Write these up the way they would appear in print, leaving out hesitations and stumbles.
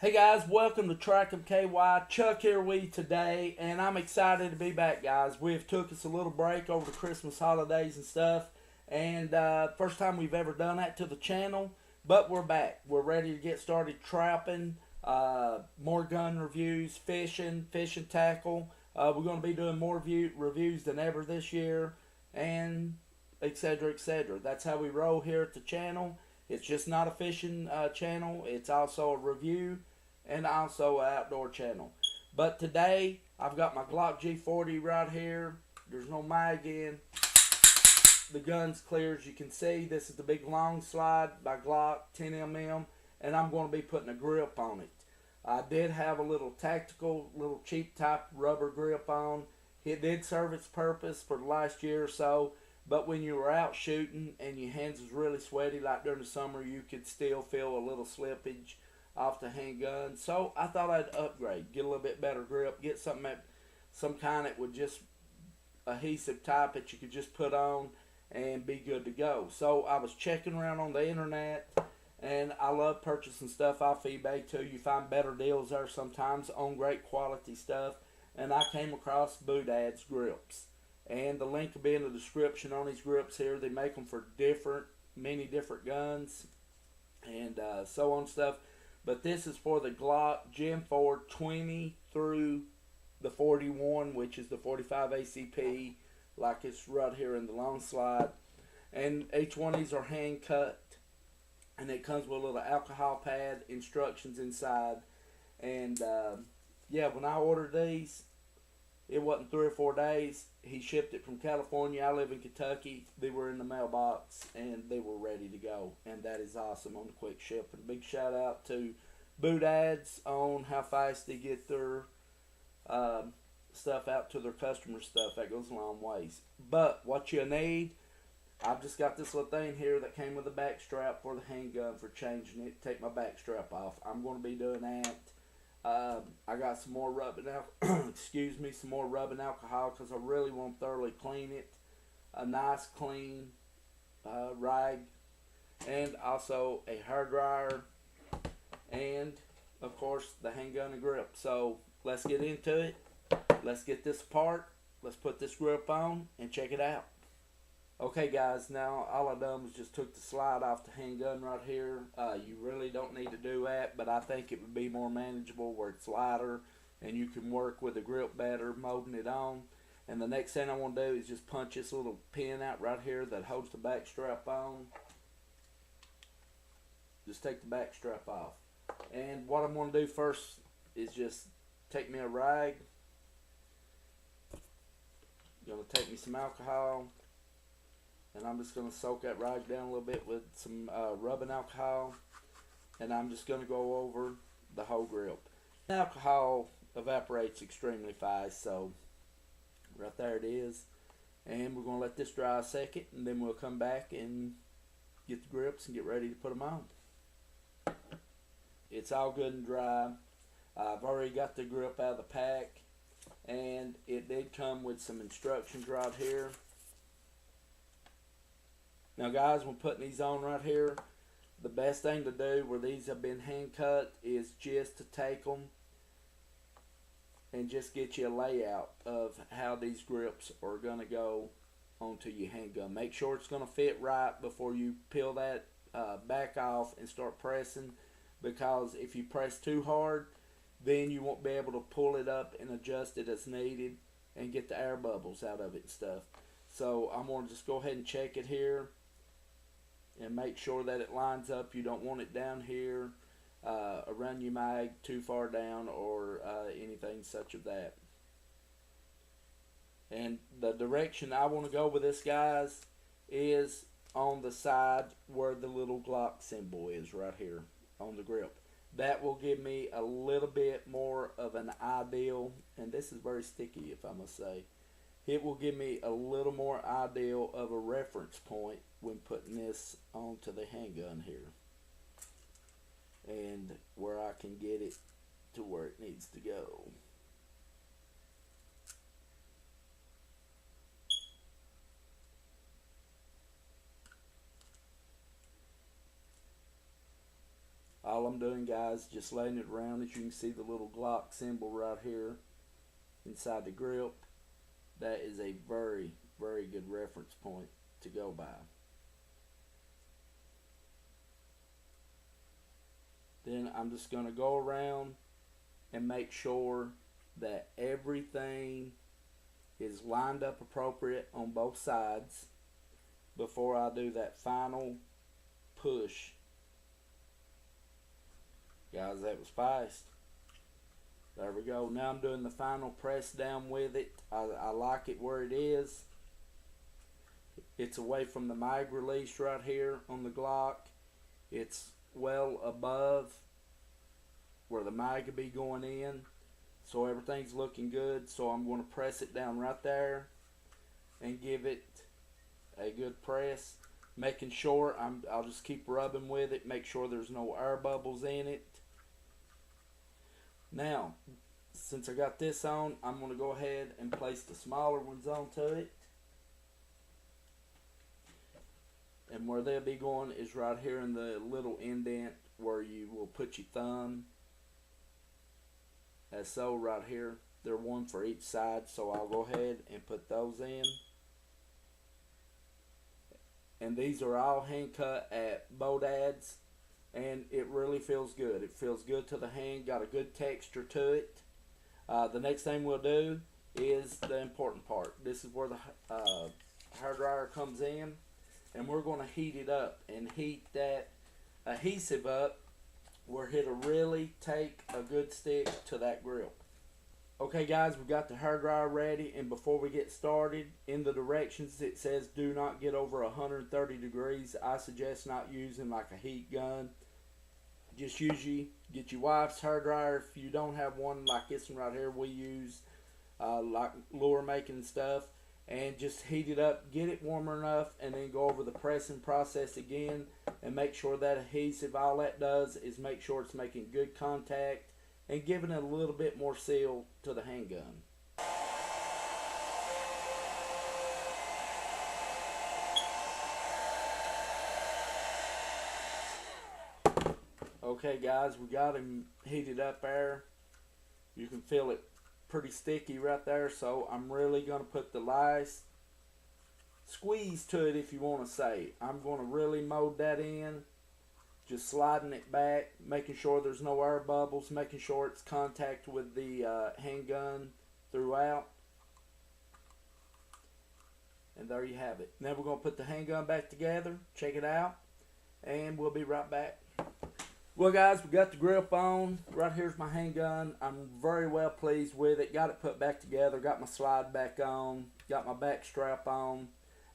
Hey guys, welcome to TrackemKY. Chuck here with you today, and I'm excited to be back, guys. We've took us a little break over the Christmas holidays and stuff, and first time we've ever done that to the channel, but we're back. We're ready to get started trapping, more gun reviews, fishing tackle. We're going to be doing more reviews than ever this year, and etc. etc. That's how we roll here at the channel. It's just not a fishing channel. It's also a review and also an outdoor channel. But today, I've got my Glock G40 right here. There's no mag in. The gun's clear as you can see. This is the big long slide by Glock 10mm, and I'm going to be putting a grip on it. I did have a little tactical, little cheap type rubber grip on. It did serve its purpose for the last year or so, but when you were out shooting and your hands was really sweaty, like during the summer, you could still feel a little slippage off the handgun. So I thought I'd upgrade, get a little bit better grip, get some kind that would just adhesive type that you could just put on and be good to go. So I was checking around on the internet, and I love purchasing stuff off eBay too. You find better deals there sometimes on great quality stuff, and I came across BooDad's grips. And the link will be in the description on these grips here. They make them for many different guns and so on stuff. But this is for the Glock Gen 4 20 through the 41, which is the 45 ACP, like it's right here in the long slide. And each one of these are hand cut, and it comes with a little alcohol pad, instructions inside. And yeah, when I ordered these, it wasn't 3 or 4 days. He shipped it from California. I live in Kentucky. They were in the mailbox, and they were ready to go. And that is awesome on the quick shipping. Big shout out to BooDad's on how fast they get their stuff out to their customer stuff. That goes a long ways. But what you need, I've just got this little thing here that came with a back strap for the handgun for changing it. Take my back strap off. I'm going to be doing that. I got some more rubbing some more rubbing alcohol because I really want to thoroughly clean it. A nice clean rag, and also a hair dryer, and of course the handgun and grip. So let's get into it. Let's get this apart. Let's put this grip on and check it out. Okay guys, now all I done was just took the slide off the handgun right here. You really don't need to do that, but I think it would be more manageable where it's lighter and you can work with the grip better, molding it on. And the next thing I want to do is just punch this little pin out right here that holds the back strap on. Just take the back strap off. And what I'm going to do first is just take me a rag. Going to take me some alcohol. And I'm just going to soak that rag down a little bit with some rubbing alcohol. And I'm just going to go over the whole grip. Alcohol evaporates extremely fast, so right there it is. And we're going to let this dry a second, and then we'll come back and get the grips and get ready to put them on. It's all good and dry. I've already got the grip out of the pack, and it did come with some instructions right here. Now guys, when putting these on right here, the best thing to do where these have been hand cut is just to take them and just get you a layout of how these grips are going to go onto your handgun. Make sure it's going to fit right before you peel that back off and start pressing, because if you press too hard, then you won't be able to pull it up and adjust it as needed and get the air bubbles out of it and stuff. So I'm going to just go ahead and check it here and make sure that it lines up. You don't want it down here around your mag too far down or anything such of that. And the direction I want to go with this, guys, is on the side where the little Glock symbol is right here on the grip. That will give me a little bit more of an ideal, and this is very sticky if I must say, it will give me a little more ideal of a reference point when putting this onto the handgun here, and where I can get it to where it needs to go. all I'm doing, guys, just laying it around. As you can see, the little Glock symbol right here inside the grip. That is a very, very good reference point to go by. Then I'm just going to go around and make sure that everything is lined up appropriate on both sides before I do that final push. Guys, that was fast. There we go. Now I'm doing the final press down with it. I like it where it is. It's away from the mag release right here on the Glock. It's well above where the mag could be going in. So everything's looking good. So I'm going to press it down right there and give it a good press. Making sure I'll just keep rubbing with it. Make sure there's no air bubbles in it. Now, since I got this on, I'm going to go ahead and place the smaller ones onto it. And where they'll be going is right here in the little indent where you will put your thumb. As so right here. They're one for each side, so I'll go ahead and put those in. And these are all hand cut at BooDad's, and it really feels good. It feels good to the hand, got a good texture to it. The next thing we'll do is the important part. This is where the hair dryer comes in, and we're going to heat it up and heat that adhesive up where it'll really take a good stick to that grill. Okay guys, we got the hair dryer ready, and before we get started, in the directions it says do not get over 130 degrees. I suggest not using like a heat gun. Just get your wife's hair dryer. If you don't have one like this one right here, we use like lure making and stuff, and just heat it up, get it warmer enough, and then go over the pressing process again and make sure that adhesive, all that does is make sure it's making good contact and giving it a little bit more seal to the handgun. Okay guys, we got him heated up there. You can feel it pretty sticky right there, so I'm really going to put the last squeeze to it, if you want to say. I'm going to really mold that in. Just sliding it back, making sure there's no air bubbles, making sure it's contact with the handgun throughout. And there you have it. Now we're going to put the handgun back together, check it out, and we'll be right back. Well guys, we got the grip on. Right here's my handgun. I'm very well pleased with it. Got it put back together, got my slide back on, got my back strap on.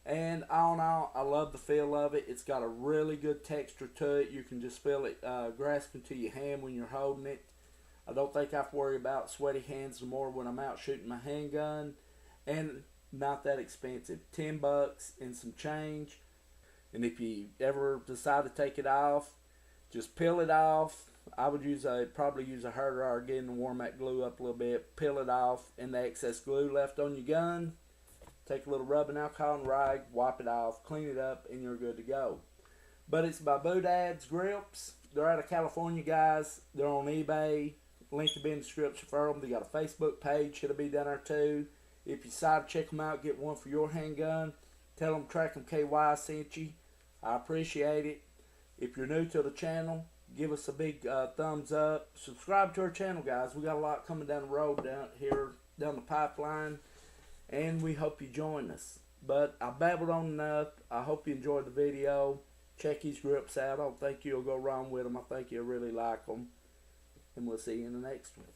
And all in all, I love the feel of it. It's got a really good texture to it. You can just feel it grasping to your hand when you're holding it. I don't think I have to worry about sweaty hands no more when I'm out shooting my handgun. And not that expensive. $10 and some change. And if you ever decide to take it off, just peel it off. I would probably use a hair dryer again to warm that glue up a little bit. Peel it off, and the excess glue left on your gun, take a little rubbing alcohol and rag, wipe it off, clean it up, and you're good to go. But it's by BooDad's Grips. They're out of California, guys. They're on eBay. Link will be in the description for them. They got a Facebook page. It'll be down there too. If you decide to check them out, get one for your handgun. Tell them TrackemKY sent you. I appreciate it. If you're new to the channel, give us a big thumbs up. Subscribe to our channel, guys. We got a lot coming down the road down the pipeline. And we hope you join us. But I babbled on enough. I hope you enjoyed the video. Check these grips out. I don't think you'll go wrong with them. I think you'll really like them. And we'll see you in the next one.